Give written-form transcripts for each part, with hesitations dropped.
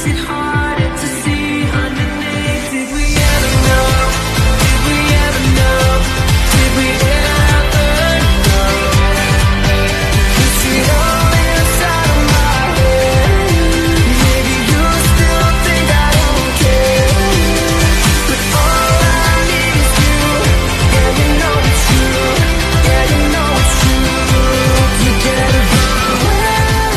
it harder to see underneath? Did we ever know? Did we ever know? Did we ever know? Is it all inside of my head? Maybe you still think I don't care, but all I need is you. Yeah, you know it's true. Yeah, you know it's true. Together from where we are.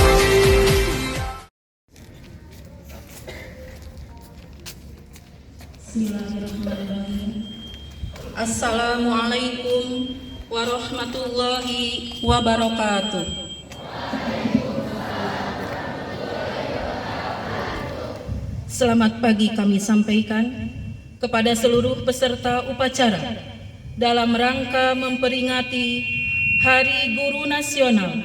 Bismillahirrahmanirrahim. Assalamualaikum warahmatullahi wabarakatuh. Selamat pagi kami sampaikan kepada seluruh peserta upacara dalam rangka memperingati Hari Guru Nasional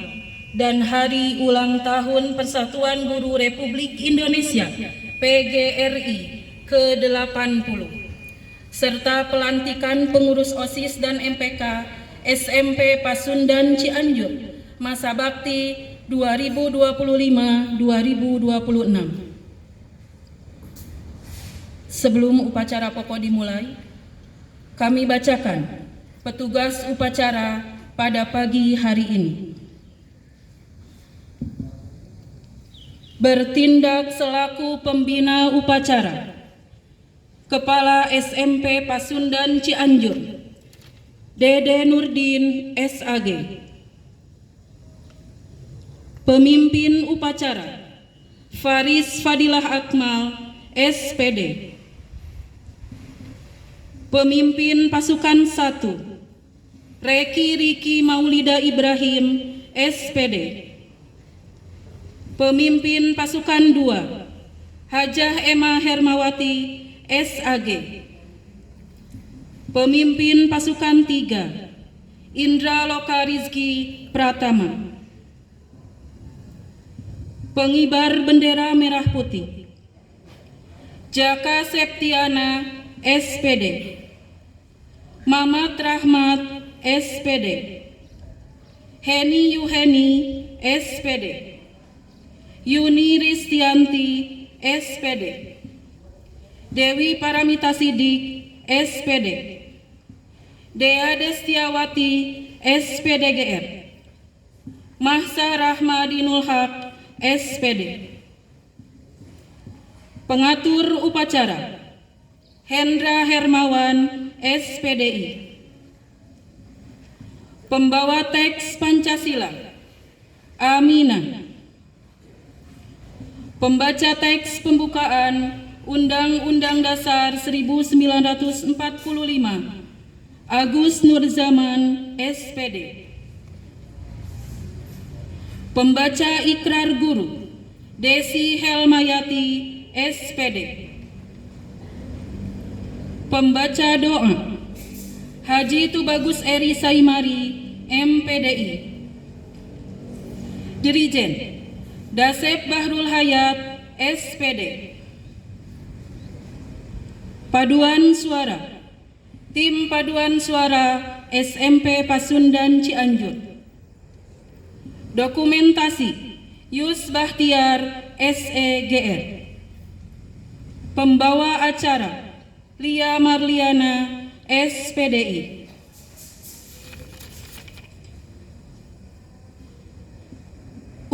dan Hari Ulang Tahun Persatuan Guru Republik Indonesia PGRI ke-80 serta pelantikan pengurus OSIS dan MPK SMP Pasundan Cianjur masa bakti 2025-2026. Sebelum upacara pokok dimulai, kami bacakan petugas upacara pada pagi hari ini. Bertindak selaku pembina upacara, Kepala SMP Pasundan Cianjur, Dede Nurdin SAG. Pemimpin upacara, Faris Fadilah Akmal SPD. Pemimpin pasukan 1, Riki Maulida Ibrahim SPD. Pemimpin pasukan 2, Hajah Emma Hermawati SAG. Pemimpin pasukan 3, Indra Loka Rizki Pratama. Pengibar bendera merah putih, Jaka Septiana SPD. Mamat Rahmat SPD. Heni Yuheni SPD. Yuni Ristianti SPD. Dewi Paramita Sidik SPD. Dea Destiawati SPDGR. Mahsa Rahmadinul Haq SPD. Pengatur upacara, Hendra Hermawan SPDI. Pembawa teks Pancasila, Amina. Pembaca teks pembukaan Undang-Undang Dasar 1945, Agus Nurzaman SPD. Pembaca ikrar guru, Desi Helmayati SPD. Pembaca doa, Haji Tubagus Eri Saimari MPDI. Dirijen, Dasep Bahrul Hayat SPD. Paduan suara, Tim Paduan Suara SMP Pasundan Cianjur. Dokumentasi, Yus Bahtiar SEGR. Pembawa acara, Lia Marliana SPDI.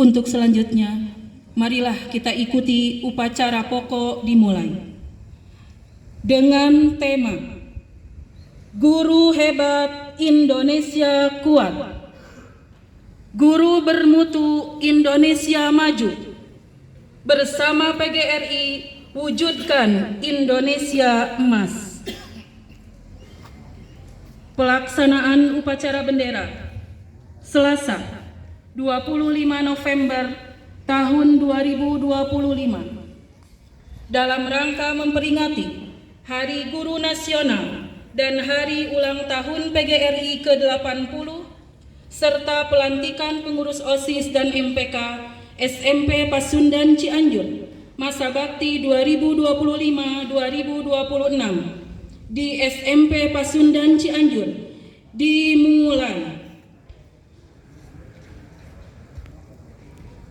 Untuk selanjutnya, marilah kita ikuti upacara pokok dimulai dengan tema Guru Hebat Indonesia Kuat, Guru Bermutu Indonesia Maju. Bersama PGRI wujudkan Indonesia Emas. Pelaksanaan upacara bendera Selasa 25 November tahun 2025 dalam rangka memperingati Hari Guru Nasional dan Hari Ulang Tahun PGRI ke-80 serta pelantikan pengurus OSIS dan MPK SMP Pasundan Cianjur masa bakti 2025-2026 di SMP Pasundan Cianjur dimulai.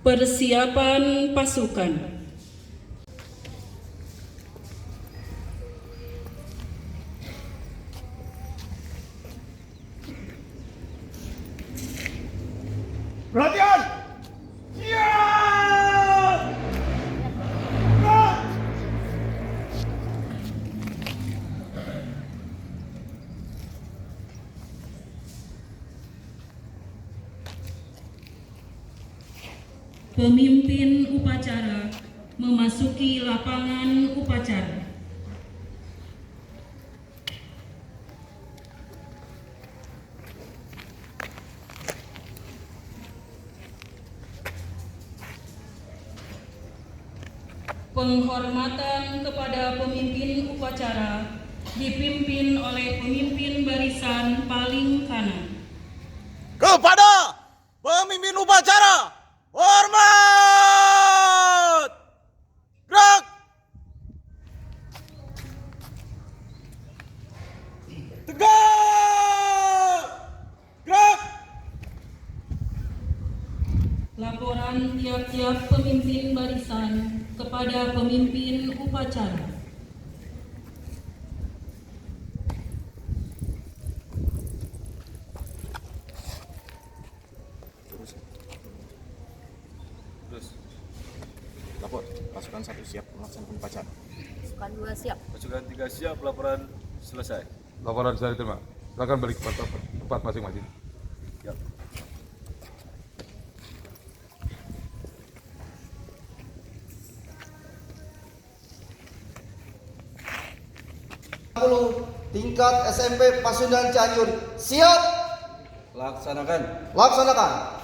Persiapan pasukan. pemimpin upacara memasuki lapangan upacara. Penghormatan kepada pemimpin upacara dipimpin oleh pemimpin barisan paling kanan. Kepada pemimpin upacara, hormat! Gerak! Tegak! Gerak! Laporan tiap-tiap pemimpin barisan kepada pemimpin upacara. Terus, lapor, pasukan 1 siap melaksanakan upacara. Pasukan 2 siap. Pasukan 3 siap, laporan selesai. Laporan saya terima. Silakan balik ke tempat masing-masing. Ya. Tingkat SMP Pasundan Cianjur siap Laksanakan. laksanakan.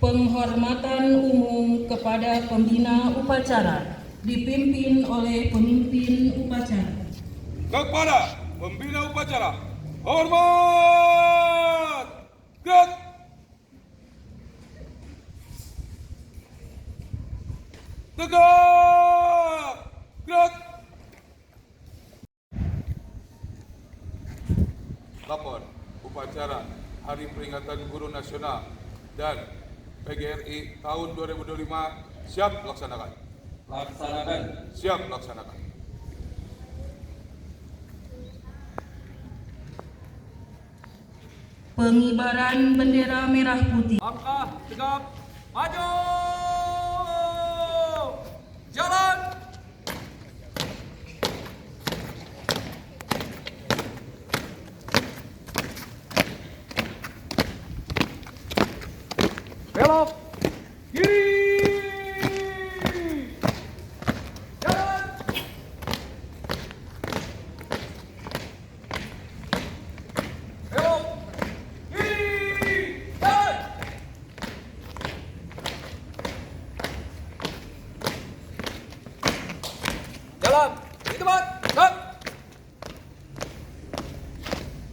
Penghormatan umum kepada pembina upacara dipimpin oleh pemimpin upacara. Kepada pembina upacara, hormat! Gerak! Tegak! Gerak! Lapor upacara Hari Peringatan Guru Nasional dan PGRI tahun 2025 siap laksanakan. Laksanakan. Siap laksanakan. Pengibaran bendera merah putih. Langkah tegap, maju! Jalan! Belok! Kiri! Jalan! Belok! Kiri! Jalan! Jalan! Di tempat! Gerak!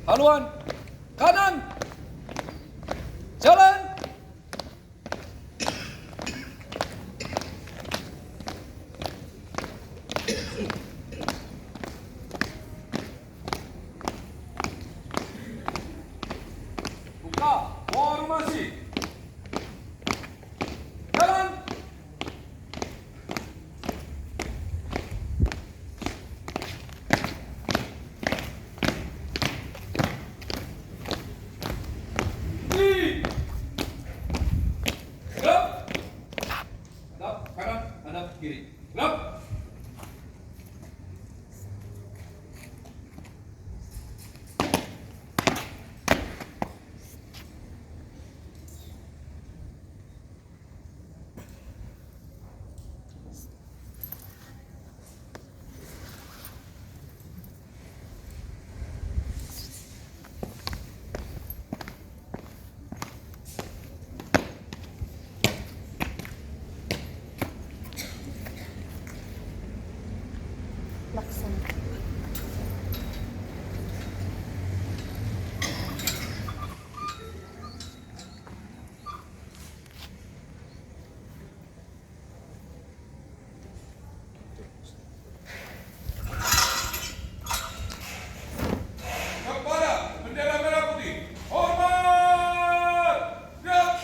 Haluan! Kanan! Jalan! Buka formasi. Jalan. Di. Gerak. Hadap kanan, hadap kiri. Gerak. Laksanakan. Kepada bendera merah putih, hormat! Gerak!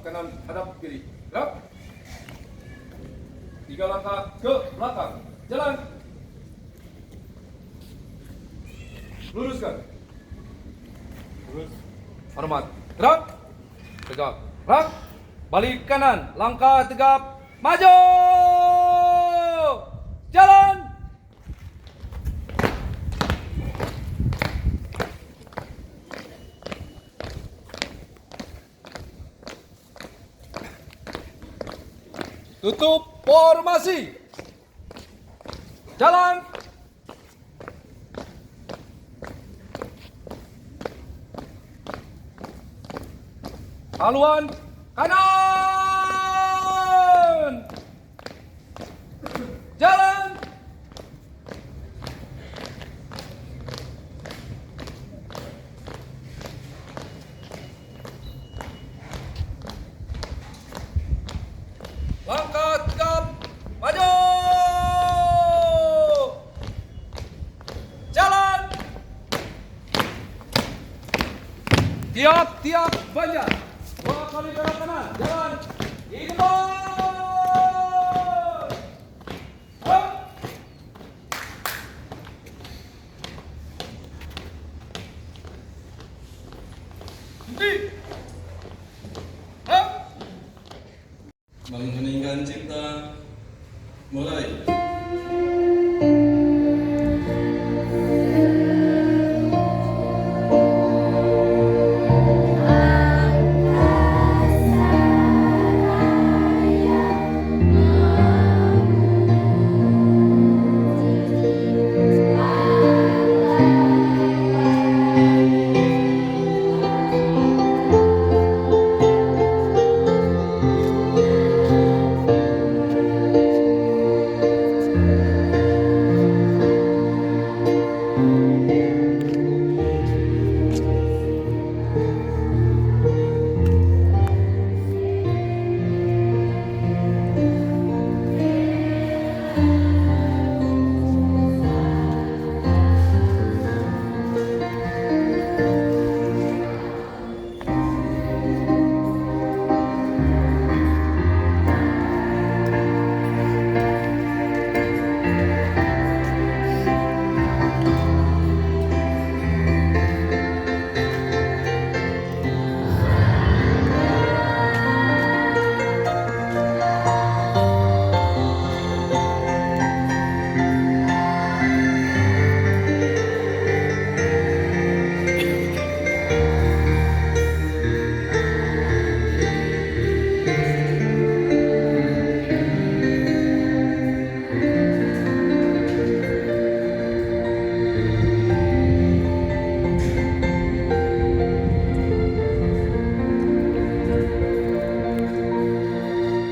kanan, hadap kiri. Gerak. 3 langkah ke belakang. Jalan. Luruskan. Lurus. Hormat. Gerak. Tegap. Gerak. Balik kanan. Langkah tegap. Maju. Jalan. Tutup formasi. Jalan. Haluan kanan. Jalan. Langkah tegap, maju. Jalan. Tiap-tiap banyak. 2 kali belok kanan, jalan. Ikut. Hop. Henti. Hop. Mengheningkan cipta, mulai.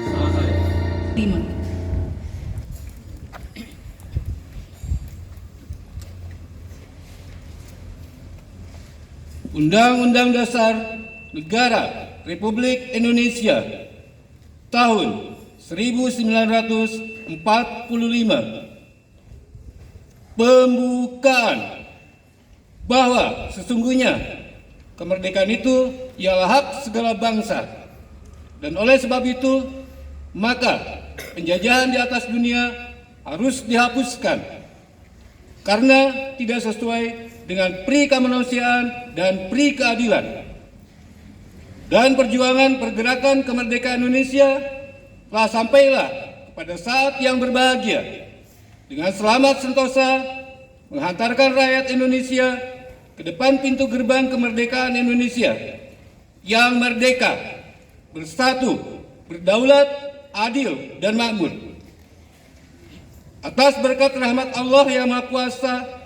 Selesai. 5. Undang-Undang Dasar Negara Republik Indonesia tahun 1945. Pembukaan bahwa sesungguhnya kemerdekaan itu ialah hak segala bangsa, dan oleh sebab itu maka penjajahan di atas dunia harus dihapuskan karena tidak sesuai dengan pri kemanusiaan dan pri keadilan. Dan perjuangan pergerakan kemerdekaan Indonesia telah sampailah pada saat yang berbahagia dengan selamat sentosa menghantarkan rakyat Indonesia ke depan pintu gerbang kemerdekaan Indonesia yang merdeka, bersatu, berdaulat, adil, dan makmur. Atas berkat rahmat Allah yang Maha Kuasa,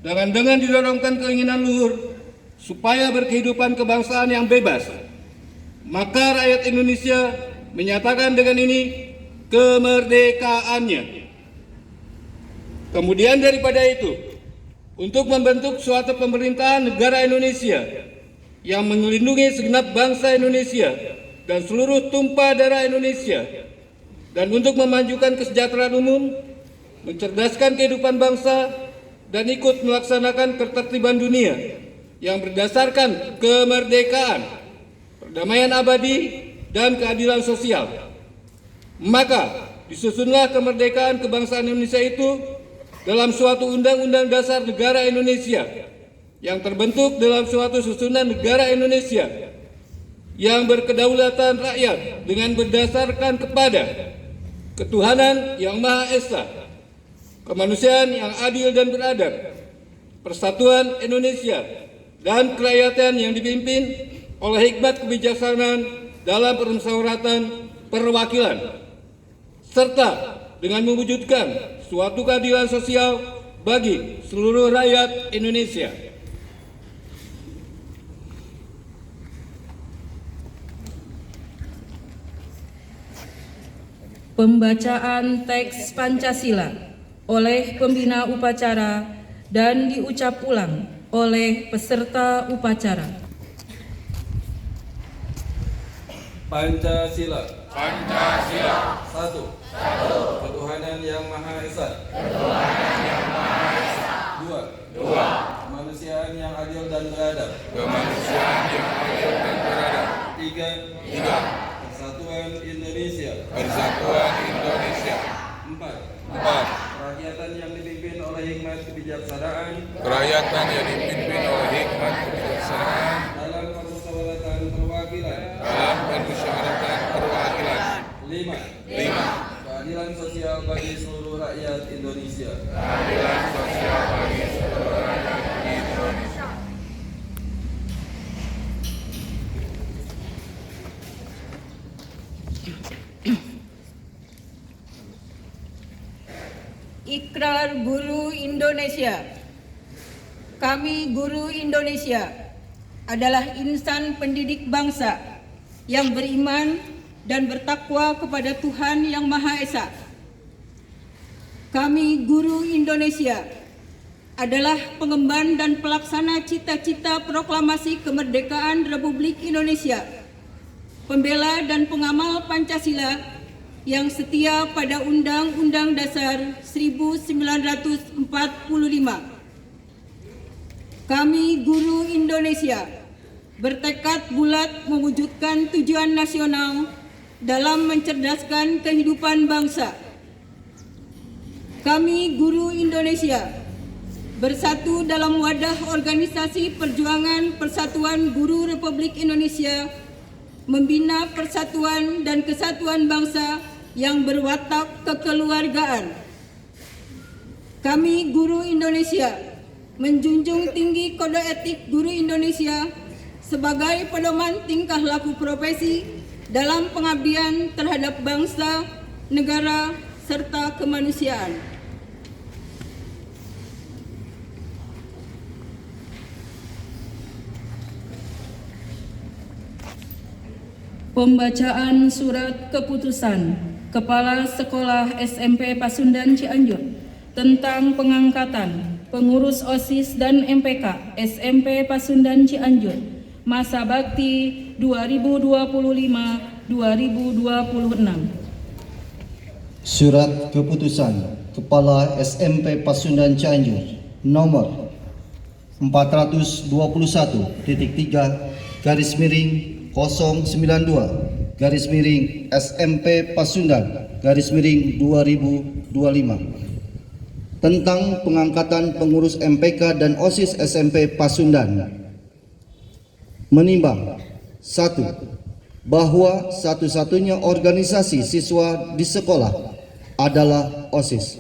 dengan didorongkan keinginan luhur supaya berkehidupan kebangsaan yang bebas, maka rakyat Indonesia menyatakan dengan ini kemerdekaannya. Kemudian daripada itu, untuk membentuk suatu pemerintahan negara Indonesia yang melindungi segenap bangsa Indonesia dan seluruh tumpah darah Indonesia, dan untuk memajukan kesejahteraan umum, mencerdaskan kehidupan bangsa, dan ikut melaksanakan ketertiban dunia yang berdasarkan kemerdekaan, perdamaian abadi, dan keadilan sosial. Maka disusunlah kemerdekaan kebangsaan Indonesia itu dalam suatu Undang-Undang Dasar Negara Indonesia yang terbentuk dalam suatu susunan negara Indonesia yang berkedaulatan rakyat dengan berdasarkan kepada ketuhanan yang Maha Esa, kemanusiaan yang adil dan beradab, persatuan Indonesia, dan kerakyatan yang dipimpin oleh hikmat kebijaksanaan dalam permusyawaratan perwakilan, serta dengan mewujudkan suatu keadilan sosial bagi seluruh rakyat Indonesia. Pembacaan teks Pancasila oleh pembina upacara dan diucap ulang oleh peserta upacara. Pancasila. Pancasila. Satu. Ketuhanan yang Maha Esa. Dua. Kemanusiaan yang adil dan beradab. Tiga. Persatuan Indonesia. Empat. Kerakyatan yang dipimpin oleh hikmat kebijaksanaan. Dalam permusyawaratan perwakilan. Lima. Keadilan sosial bagi seluruh rakyat Indonesia. Ikrar Guru Indonesia. Kami guru Indonesia adalah insan pendidik bangsa yang beriman dan bertakwa kepada Tuhan Yang Maha Esa. Kami guru Indonesia adalah pengemban dan pelaksana cita-cita proklamasi kemerdekaan Republik Indonesia, pembela dan pengamal Pancasila yang setia pada Undang-Undang Dasar 1945. Kami guru Indonesia bertekad bulat mewujudkan tujuan nasional dalam mencerdaskan kehidupan bangsa. Kami guru Indonesia bersatu dalam wadah Organisasi Perjuangan Persatuan Guru Republik Indonesia, membina persatuan dan kesatuan bangsa yang berwatak kekeluargaan. Kami guru Indonesia menjunjung tinggi kode etik guru Indonesia sebagai pedoman tingkah laku profesi dalam pengabdian terhadap bangsa, negara, serta kemanusiaan. Pembacaan surat keputusan Kepala Sekolah SMP Pasundan Cianjur tentang pengangkatan pengurus OSIS dan MPK SMP Pasundan Cianjur masa bakti 2025-2026. Surat Keputusan Kepala SMP Pasundan Cianjur nomor 421-092-SMP Pasundan _2025 tentang pengangkatan pengurus MPK dan OSIS SMP Pasundan. Menimbang: 1. Bahwa satu-satunya organisasi siswa di sekolah adalah OSIS.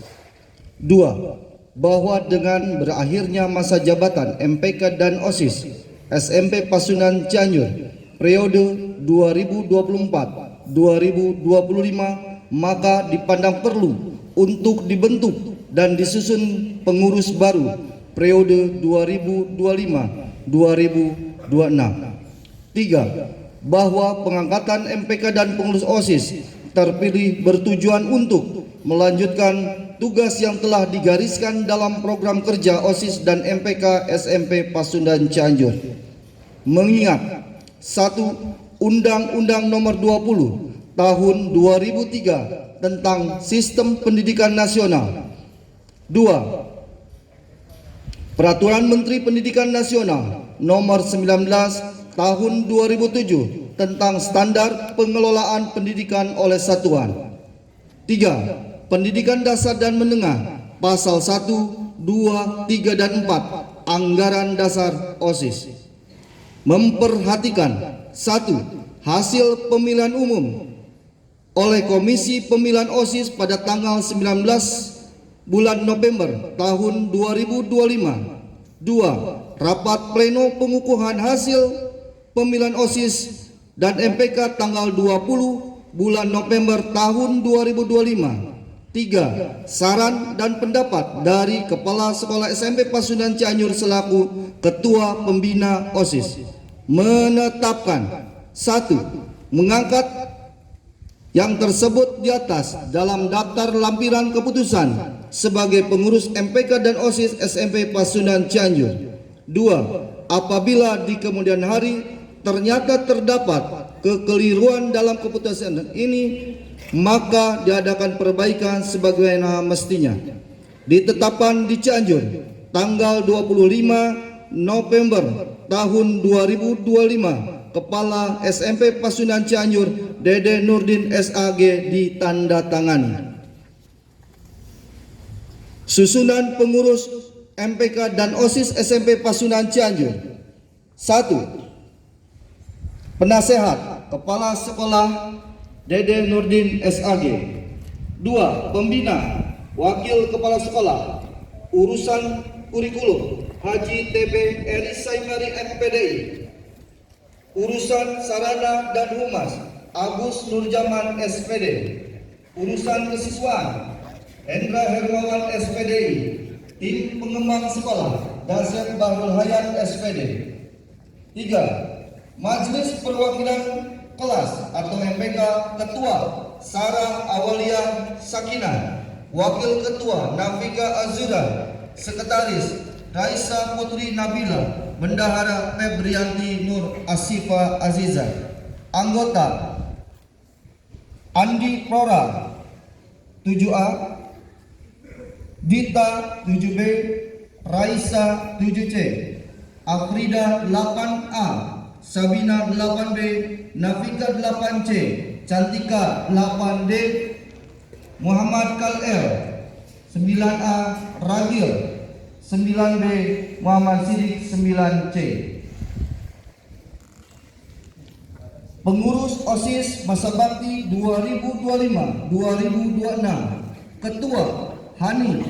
2. Bahwa dengan berakhirnya masa jabatan MPK dan OSIS SMP Pasundan Cianjur periode 2024-2025, maka dipandang perlu untuk dibentuk dan disusun pengurus baru periode 2025-2026. 3. Bahwa pengangkatan MPK dan pengurus OSIS terpilih bertujuan untuk melanjutkan tugas yang telah digariskan dalam program kerja OSIS dan MPK SMP Pasundan Cianjur. Mengingat: 1. Undang-Undang Nomor 20 Tahun 2003 tentang Sistem Pendidikan Nasional. 2. Peraturan Menteri Pendidikan Nasional Nomor 19 Tahun 2007 tentang standar pengelolaan pendidikan oleh satuan. 3. Pendidikan dasar dan menengah, pasal 1, 2, 3, dan 4 Anggaran Dasar OSIS. Memperhatikan 1. Hasil pemilihan umum oleh Komisi Pemilihan OSIS pada tanggal 19 bulan November tahun 2025. 2. Rapat pleno pengukuhan hasil pemilihan OSIS dan MPK tanggal 20 bulan November tahun 2025. 3. Saran dan pendapat dari Kepala Sekolah SMP Pasundan Cianjur selaku Ketua Pembina OSIS. Menetapkan 1. Mengangkat yang tersebut di atas dalam daftar lampiran keputusan sebagai pengurus MPK dan OSIS SMP Pasundan Cianjur. 2. Apabila di kemudian hari ternyata terdapat kekeliruan dalam keputusan ini, maka diadakan perbaikan sebagaimana mestinya. Ditetapkan di Cianjur tanggal 25 November tahun 2025, Kepala SMP Pasundan Cianjur Dede Nurdin SAG ditandatangani. Susunan pengurus MPK dan OSIS SMP Pasundan Cianjur. 1. Penasehat Kepala Sekolah Dede Nurdin SAG. 2. Pembina Wakil Kepala Sekolah Urusan Kurikulum Haji TB Eri Saimari MPDI. Urusan Sarana dan Humas Agus Nurjaman SPD. Urusan Kesiswaan Hendra Hermawan SPDI. Tim Pengembang Sekolah Dasep Bahrul Hayat SPD. 3. Majelis Perwakilan Kelas atau MPK Ketua Sarah Awalia Sakinah, Wakil Ketua Nafika Azura, Sekretaris Raisa Putri Nabila, Bendahara Febrianti Nur Asifa Aziza, Anggota Andi Prora 7A, Dita 7B, Raisa 7C, Afrida 8A, Sabina 8B, Nafika 8C, Cantika 8D, Muhammad Kalel 9A, Ragil 9B, Muhammad Sidik 9C. Pengurus OSIS Masa Bakti 2025-2026. Ketua Hani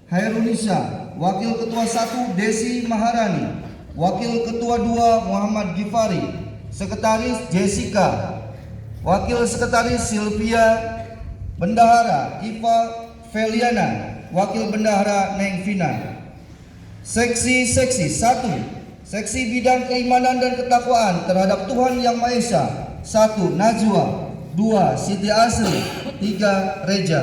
Hairunisa, Wakil Ketua 1 Desi Maharani, Wakil Ketua 2 Muhammad Gifari, Sekretaris Jessica, Wakil Sekretaris Sylvia, Bendahara Iva Feliana, Wakil Bendahara Neng Vina. Seksi 1. Seksi Bidang Keimanan dan Ketakwaan terhadap Tuhan Yang Maha Esa 1. Najwa. 2. Siti Asri. 3. Reja.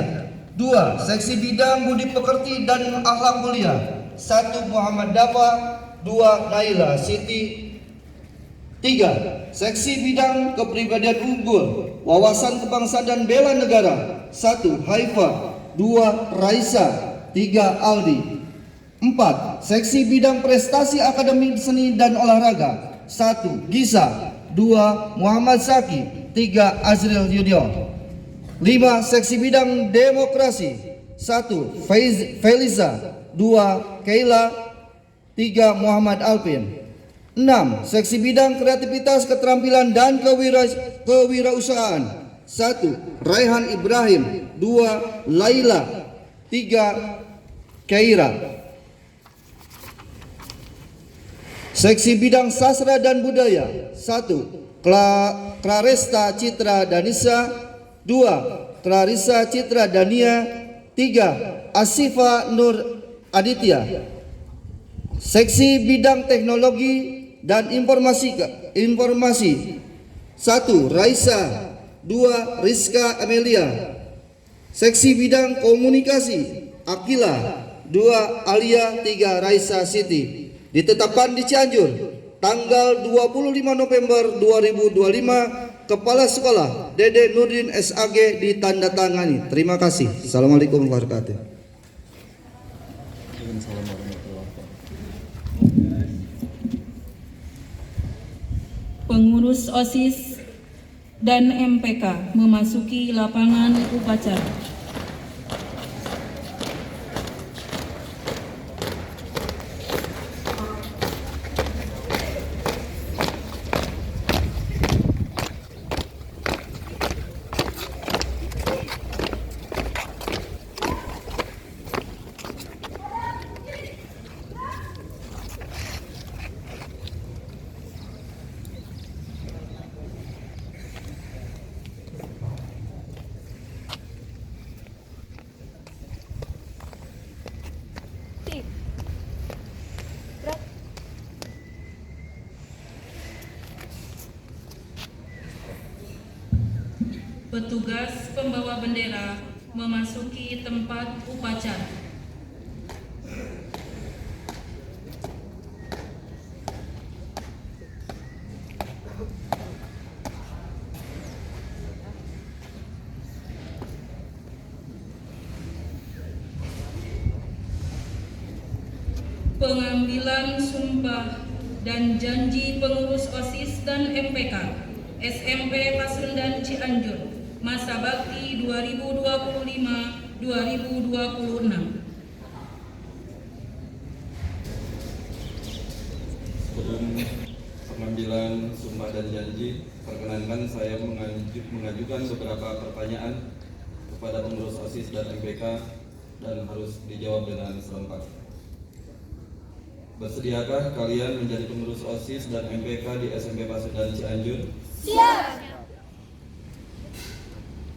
2. Seksi Bidang Budi Pekerti dan Akhlak Mulia 1. Muhammad Dafa. 2. Naila Siti. 3. Seksi Bidang Kepribadian Unggul, Wawasan Kebangsaan dan Bela Negara 1. Haifa. 2. Raisa. 3. Aldi. 4. Seksi Bidang Prestasi Akademik Seni dan Olahraga 1. Gisa. 2. Muhammad Saki. 3. Azril Yudyo. 5. Seksi Bidang Demokrasi 1. Feliza. 2. Keila. 3. Muhammad Alvin. 6. Seksi Bidang Kreativitas, Keterampilan dan Kewirausahaan 1. Raihan Ibrahim. 2. Laila. 3. Keira. Seksi Bidang Sastra dan Budaya 1. Claresta Citra Danisa. 2. Clarissa Citra Dania. 3. Asifa Nur Aditya. Seksi Bidang Teknologi dan Informasi 1. Raisa. 2. Rizka Amelia. Seksi Bidang Komunikasi Akila. 2. Alia. 3. Raisa Siti. Ditetapkan di Cianjur tanggal 25 November 2025, Kepala Sekolah Dede Nurdin SAG ditandatangani. Terima kasih. Assalamualaikum warahmatullahi wabarakatuh. Pengurus OSIS dan MPK memasuki lapangan upacara. Petugas pembawa bendera memasuki tempat upacara. Pengambilan sumpah dan janji pengurus OSIS dan MPK SMP Pasundan Cianjur masa bakti 2025-2026. Sebelum pengambilan sumpah dan janji, perkenankan saya mengajukan beberapa pertanyaan kepada pengurus OSIS dan MPK dan harus dijawab dengan serempak. Bersediakah kalian menjadi pengurus OSIS dan MPK di SMP Pasundan Cianjur? Siap.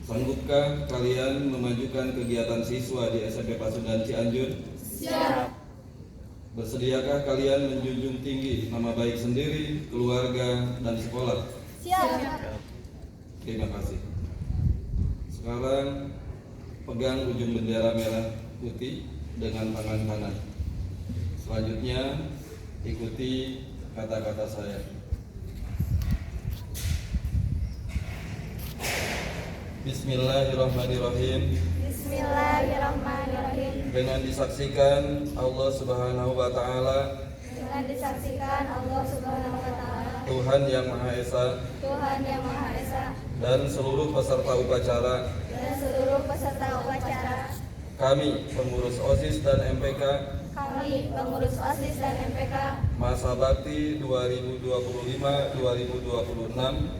Sanggupkah kalian memajukan kegiatan siswa di SMP Pasundan Cianjur? Siap. Bersediakah kalian menjunjung tinggi nama baik sendiri, keluarga, dan sekolah? Siap. Terima kasih. Sekarang pegang ujung bendera merah putih dengan tangan kanan. Selanjutnya ikuti kata-kata saya. Bismillahirrahmanirrahim. Bismillahirrahmanirrahim. Dengan disaksikan Allah Subhanahu wa taala, Dengan disaksikan Allah Subhanahu wa taala, Tuhan yang Maha Esa, Tuhan yang Maha Esa, dan seluruh peserta upacara, dan seluruh peserta upacara, kami pengurus OSIS dan MPK kami pengurus OSIS dan MPK masa bakti 2025-2026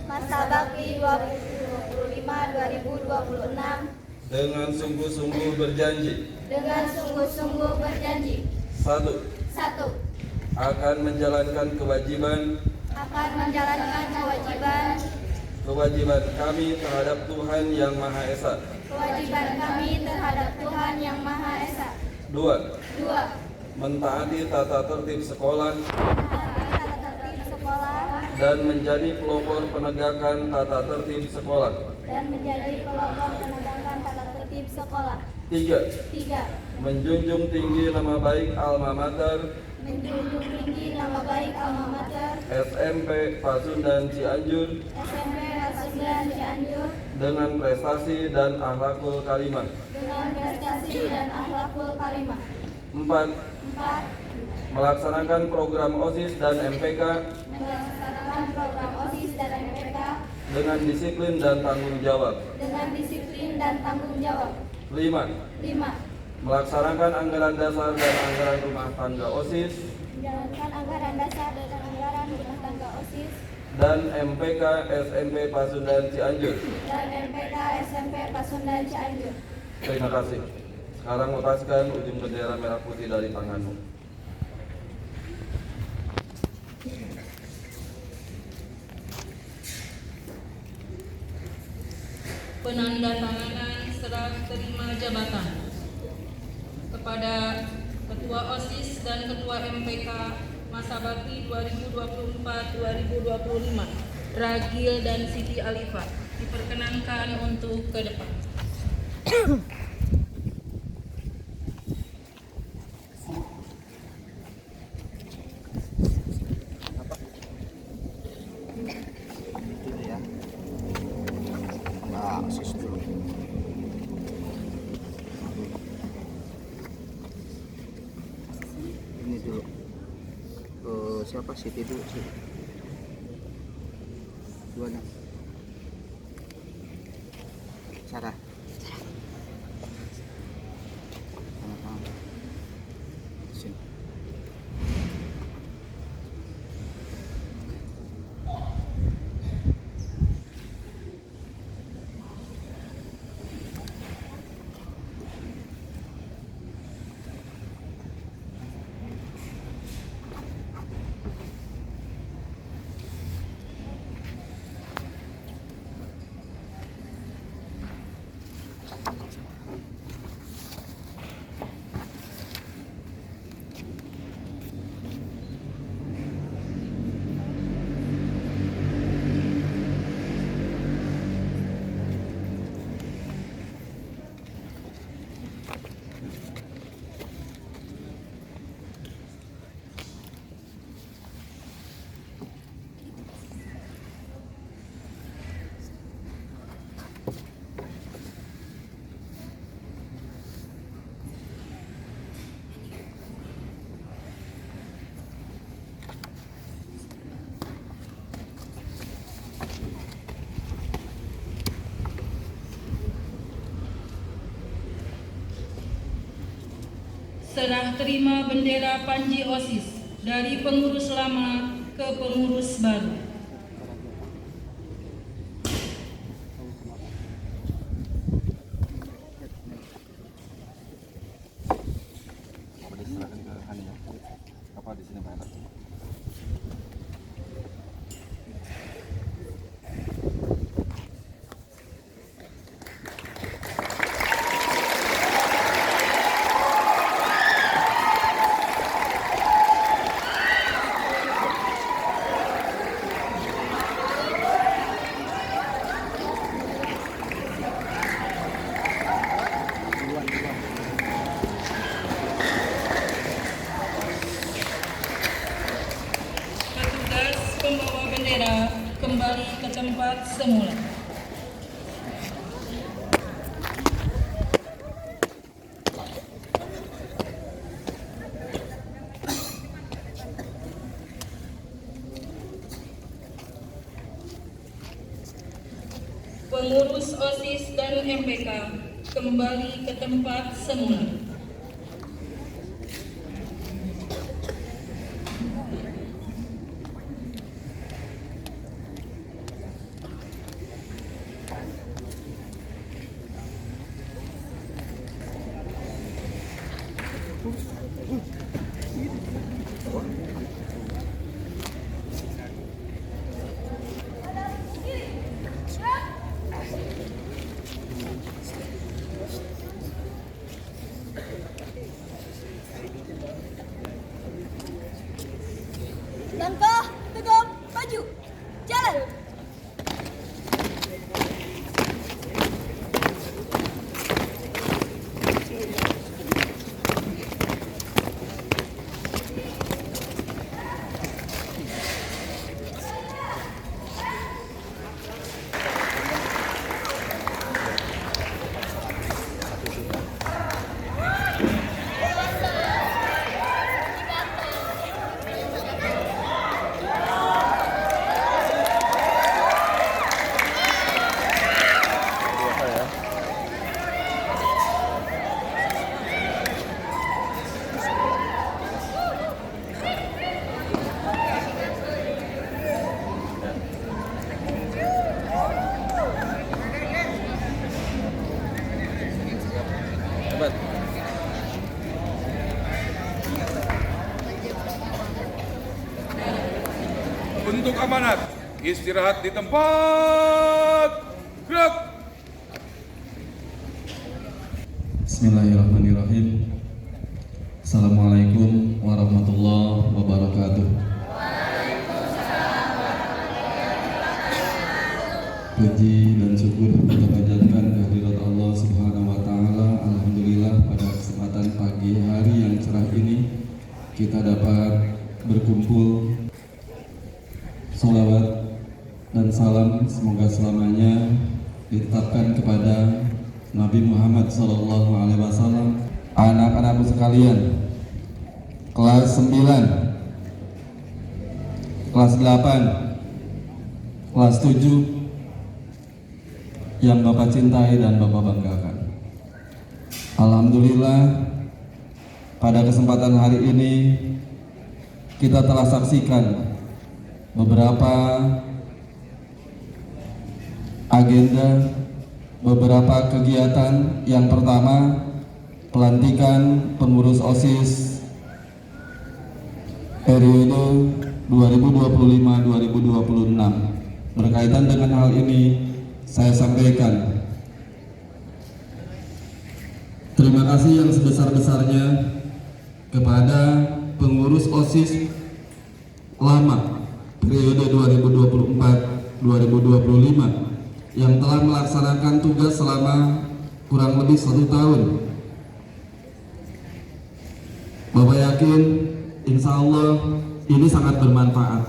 masa bakti 2025-2026 dengan sungguh-sungguh berjanji, dengan sungguh-sungguh berjanji, 1. satu, Akan menjalankan kewajiban akan menjalankan kewajiban kami terhadap Tuhan yang Maha Esa. kewajiban kami terhadap Tuhan yang Maha Esa. 2. 2. Mentaati tata tertib sekolah Tata tertib sekolah dan menjadi pelopor penegakan tata tertib sekolah. dan menjadi pelopor penegakan tata tertib sekolah. 3. 3. Menjunjung tinggi nama baik alma mater Menjunjung tinggi nama baik alma mater SMP Pasundan Cianjur SMP Pasundan Cianjur dengan prestasi dan akhlakul karimah. dengan prestasi dan akhlakul karimah. 4. 4. Melaksanakan program OSIS dan MPK Melaksanakan program OSIS dan MPK dengan disiplin dan tanggung jawab. dengan disiplin dan tanggung jawab. 5. 5. Melaksanakan anggaran dasar dan anggaran rumah tangga OSIS Menjalankan anggaran dasar dan anggaran rumah tangga OSIS dan MPK SMP Pasundan Cianjur. dan MPK SMP Pasundan Cianjur. Terima kasih. Sekarang lepaskan ujung bendera merah putih dari tanganmu. Penandatanganan serah terima jabatan kepada Ketua OSIS dan Ketua MPK masa bakti 2024-2025 Ragil dan Siti Alifah diperkenankan untuk ke depan. OSIS dulu. Ini dulu. Siapa Siti dulu sih? Duanya. Sarah. Sini. Serah terima bendera Panji OSIS dari pengurus lama ke pengurus baru. Apa diserahkan ke Hani ya? Apa di sini Pak? Petugas pembawa bendera kembali ke tempat semula. Pengurus OSIS dan MPK kembali ke tempat semula. Langkah tegap maju. Jalan. Untuk amanat, istirahat di tempat. Gerak. Bismillahirrahmanirrahim. Assalamualaikum warahmatullahi wabarakatuh. Puji dan syukur kita panjatkan kehadirat Allah Subhanahu wa taala. Alhamdulillah pada kesempatan pagi hari yang cerah ini kita dapat berkumpul. Salawat dan salam semoga selamanya ditetapkan kepada Nabi Muhammad SAW. Anak-anakku sekalian, kelas 9, kelas 8, kelas 7 yang Bapak cintai dan Bapak banggakan. Alhamdulillah, pada kesempatan hari ini kita telah saksikan beberapa agenda, beberapa kegiatan. Yang pertama, pelantikan pengurus OSIS periode 2025-2026. Berkaitan dengan hal ini, saya sampaikan terima kasih yang sebesar-besarnya kepada pengurus OSIS lama periode 2024-2025 yang telah melaksanakan tugas selama kurang lebih 1 tahun. Bapak yakin insya Allah ini sangat bermanfaat,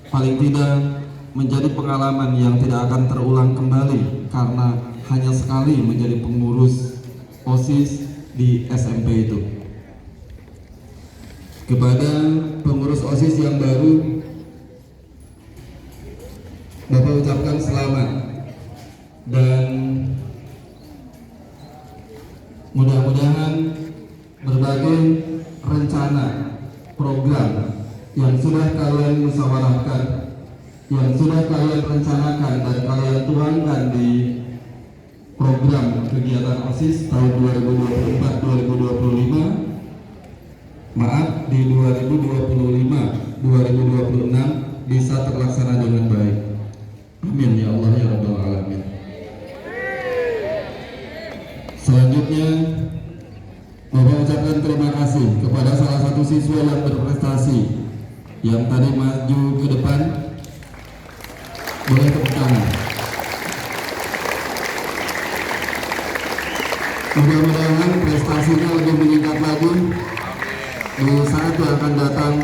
paling tidak menjadi pengalaman yang tidak akan terulang kembali karena hanya sekali menjadi pengurus OSIS di SMP itu. Kepada pengurus OSIS yang baru, Bapak ucapkan selamat dan mudah-mudahan berbagai rencana program yang sudah kalian musyawarahkan, yang sudah kalian rencanakan dan kalian tuangkan di program kegiatan OSIS tahun 2024-2025, maaf, di 2025-2026 bisa terlaksana dengan baik. Amin ya Allah ya Rabbal Alamin. Selanjutnya, Bapak ucapkan terima kasih kepada salah satu siswa yang berprestasi yang tadi maju ke depan. Boleh tepuk tangan. Mudah-mudahan prestasinya lebih meningkat lagi di saat yang akan datang.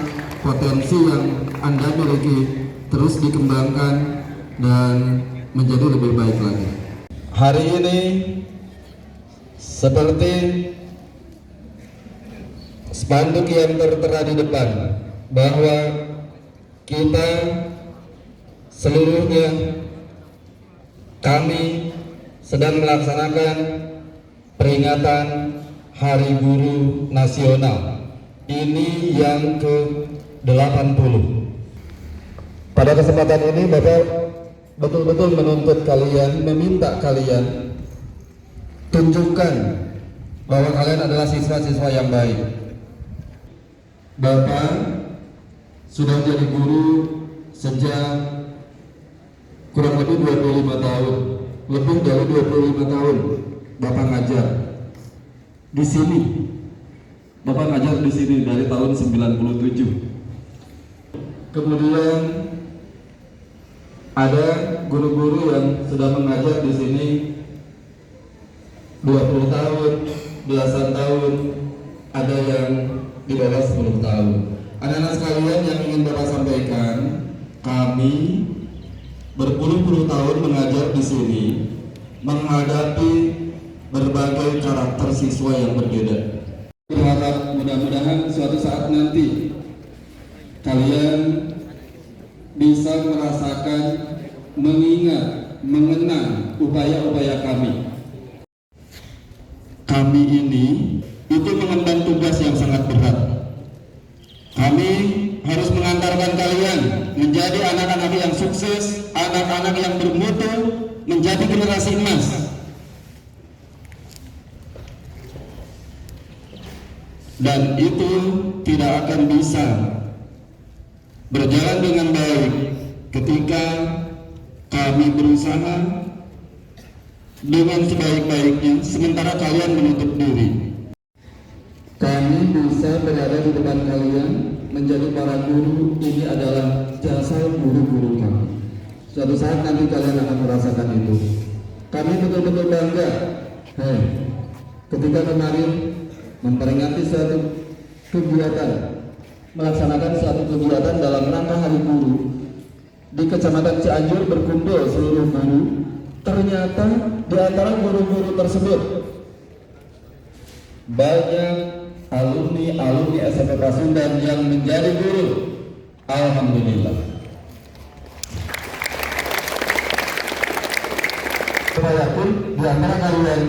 Potensi yang Anda miliki terus dikembangkan dan menjadi lebih baik lagi. Hari ini seperti spanduk yang tertera di depan bahwa kita seluruhnya, kami sedang melaksanakan peringatan Hari Guru Nasional. Ini yang ke-80. Pada kesempatan ini Bapak betul-betul menuntut kalian, meminta kalian tunjukkan bahwa kalian adalah siswa-siswa yang baik. Bapak sudah jadi guru sejak kurang lebih 25 tahun, lebih dari 25 tahun Bapak ngajar di sini. Bapak ngajar di sini dari tahun 97. Kemudian ada guru-guru yang sudah mengajar di sini 20 tahun, belasan tahun, ada yang di bawah 10 tahun. Anak-anak sekalian yang ingin Bapak sampaikan, kami berpuluh-puluh tahun mengajar di sini, menghadapi berbagai karakter siswa yang berbeda. Berharap mudah-mudahan suatu saat nanti kalian bisa merasakan, mengingat, mengenang upaya-upaya kami. Kami ini itu mengemban tugas yang sangat berat. Kami harus mengantarkan kalian menjadi anak-anak yang sukses, anak-anak yang bermutu, menjadi generasi emas. Dan itu tidak akan bisa berjalan dengan baik ketika kami berusaha dengan sebaik-baiknya sementara kalian menutup diri. Kami bisa berada di depan kalian menjadi para guru. Ini adalah jasa guru-guru kami. Suatu saat nanti kalian akan merasakan itu. Kami betul-betul bangga ketika kemarin memperingati suatu kegiatan, melaksanakan suatu kegiatan dalam rangka Hari Guru di Kecamatan Cianjur, berkumpul seluruh guru. Ternyata di antara guru-guru tersebut banyak alumni SMP Pasundan yang menjadi guru. Alhamdulillah. Saya yakin di antara kalian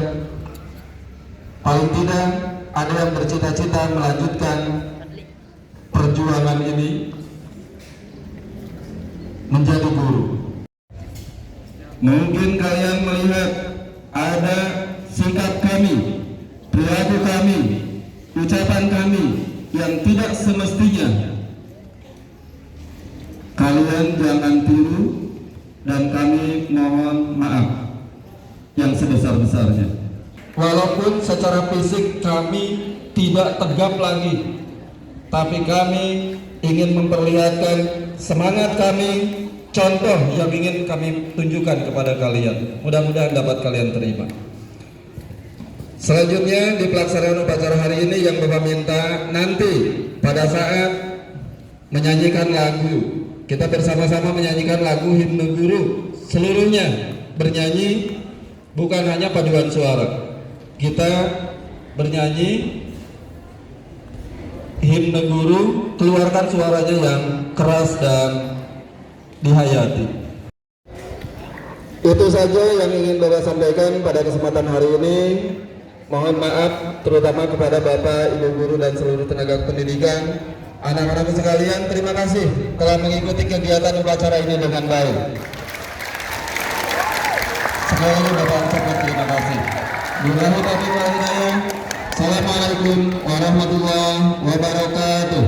paling tidak ada yang bercita-cita melanjutkan perjuangan ini menjadi guru. Mungkin kalian melihat ada sikap kami, perilaku kami, ucapan kami yang tidak semestinya. Kalian jangan tiru dan kami mohon maaf yang sebesar-besarnya. Walaupun secara fisik kami tidak tegap lagi, tapi kami ingin memperlihatkan semangat kami, contoh yang ingin kami tunjukkan kepada kalian. Mudah-mudahan dapat kalian terima. Selanjutnya di pelaksanaan upacara hari ini yang Bapak minta nanti pada saat menyanyikan lagu, kita bersama-sama menyanyikan lagu himne guru, seluruhnya bernyanyi, bukan hanya paduan suara. Kita bernyanyi himne guru, keluarkan suaranya yang keras dan dihayati. Itu saja yang ingin Bapak sampaikan pada kesempatan hari ini. Mohon maaf terutama kepada Bapak, Ibu guru dan seluruh tenaga pendidikan. Anak-anak sekalian, terima kasih telah mengikuti kegiatan upacara ini dengan baik. Sekali lagi Bapak ucapkan terima kasih. Billahi taufiq wal hidayah. Assalamualaikum warahmatullahi wabarakatuh.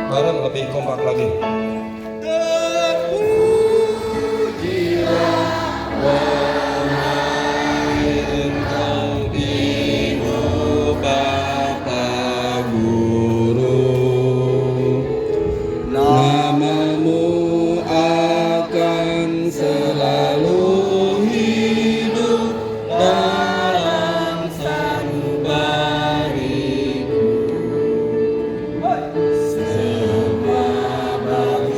Bareng lebih kompak lagi. Namamu akan selalu hidup dalam sanubariku. Semua bangsa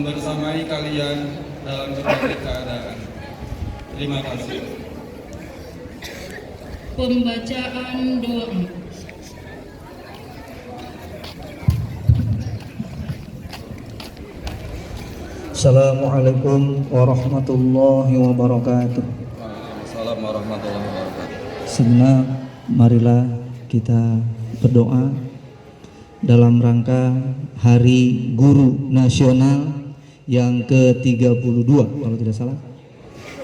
membersamai kalian dalam berbagai keadaan. Terima kasih. Pembacaan doa. Assalamualaikum warahmatullahi wabarakatuh. Waalaikumsalam warahmatullahi wabarakatuh. Sebenarnya marilah kita berdoa dalam rangka Hari Guru Nasional yang ke-32 kalau tidak salah,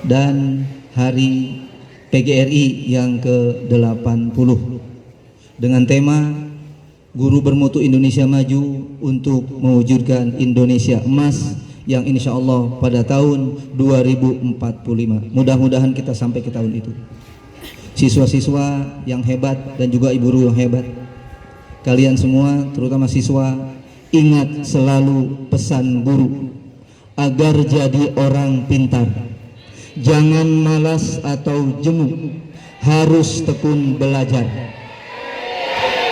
dan Hari PGRI yang ke-80 dengan tema Guru Bermutu Indonesia Maju untuk mewujudkan Indonesia Emas yang insya Allah pada tahun 2045. Mudah-mudahan kita sampai ke tahun itu. Siswa-siswa yang hebat dan juga ibu guru yang hebat, kalian semua terutama siswa, ingat selalu pesan guru agar jadi orang pintar. Jangan malas atau jemu, harus tekun belajar.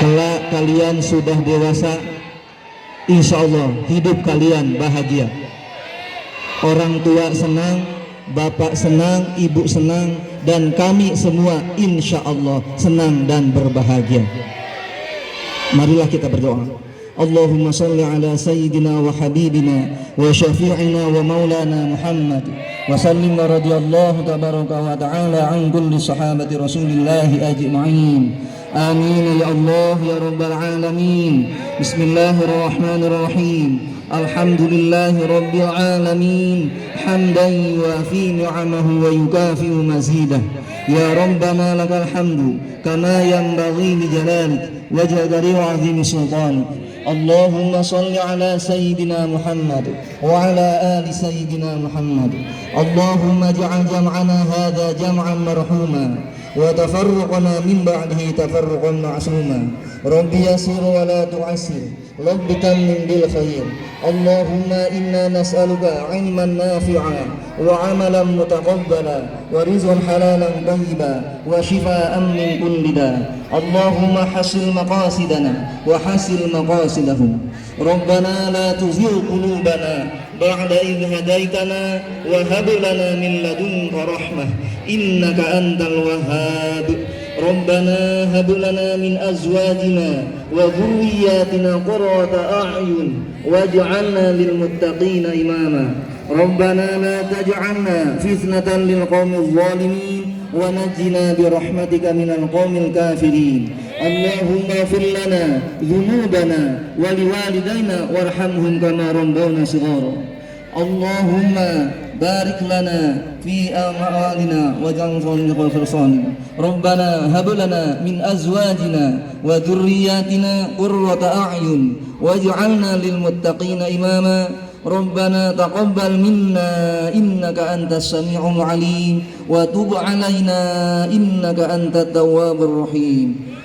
Kelak kalian sudah dewasa, insya Allah hidup kalian bahagia. Orang tua senang, bapak senang, ibu senang, dan kami semua insya Allah senang dan berbahagia. Marilah kita berdoa. Allahumma salli ala sayyidina wa habibina wa syafi'ina wa maulana Muhammad wa sallim radhiyallahu tabaraka wa ta'ala an kulli sahabati rasulillahi ajma'in. Amin ya Allah ya rabbal alamin. Bismillahirrahmanirrahim. Alhamdulillahi rabbil alamin, hamdan yuafi ni'amahu wa yukafi'u mazidah. Ya Rabbana lakal hamdu kama yanbaghi li jalalik wa jadari wa azimi sultanik. Allahumma salli ala sayyidina Muhammad wa ala ali sayyidina Muhammad. Allahumma ja'al jam'ana hadha jam'an marhuma wa tafarruqana min ba'dihi tafarruqan ma'suma. Rabbi yasir wa la tu'assir, Rabbi tammim bil khair. Allahumma inna nas'aluka ilman nafi'a wa amalan mutaqabbala wa rizqan halalan tayyiba wa shifaa'an min kulli da. Allahumma hasil maqasidana wa hasil maqasidahum. Rabbana la tuzigh qulubana ba'da idh hadaitana wa hab lana min ladunka rahmah innaka antal wahhab. Rabbana hab lana min azwajina wa dhurriyyatina qurrata a'yun waj'alna lil muttaqina imama. Rabbana la taj'alna fitnatan lil qaumil zalimin wa najjina bi rahmatika minal qaumil kafirin. Allahumma ighfir lana dhunubana wa liwalidayna warhamhum kama rabbawna shighara. Allahumma barik lana fi amwalina waj'al salihal khairin. Rabbana hab lana min azwajina wa dhurriyyatina qurrata a'yun waj'alna lil muttaqina imama. Rabbana taqabbal minna innaka antas sami'ul 'alim wa tub 'alaina innaka antat tawwabur rahim.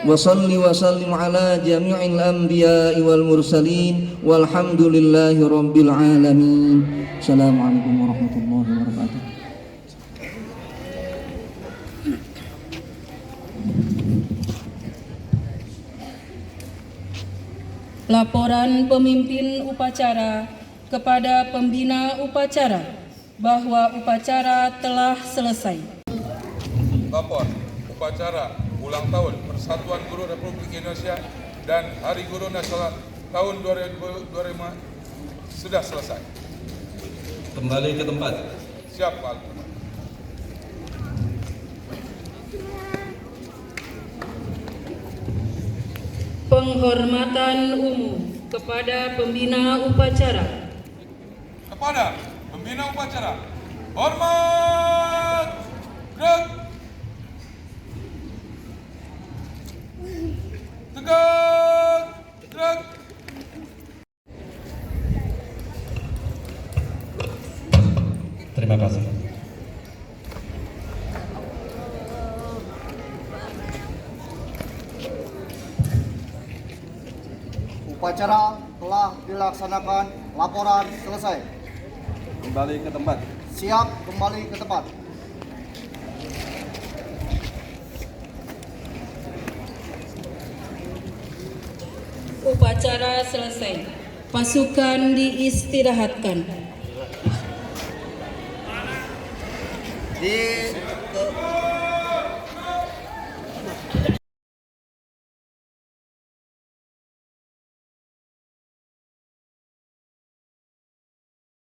Wa salli wa sallim ala jami'il anbiya'i wal mursalin walhamdulillahi rabbil alamin. Assalamualaikum warahmatullahi wabarakatuh. Laporan pemimpin upacara kepada pembina upacara bahwa upacara telah selesai. Lapor upacara ulang tahun Persatuan Guru Republik Indonesia dan Hari Guru Nasional tahun 2025 sudah selesai. Kembali ke tempat. Siap, Pak. Penghormatan umum kepada pembina upacara. Kepada pembina upacara, hormat, gerak, tegak, gerak. Terima kasih. Upacara telah dilaksanakan, laporan selesai. Kembali ke tempat. Siap kembali ke tempat. Upacara selesai. Pasukan diistirahatkan. Di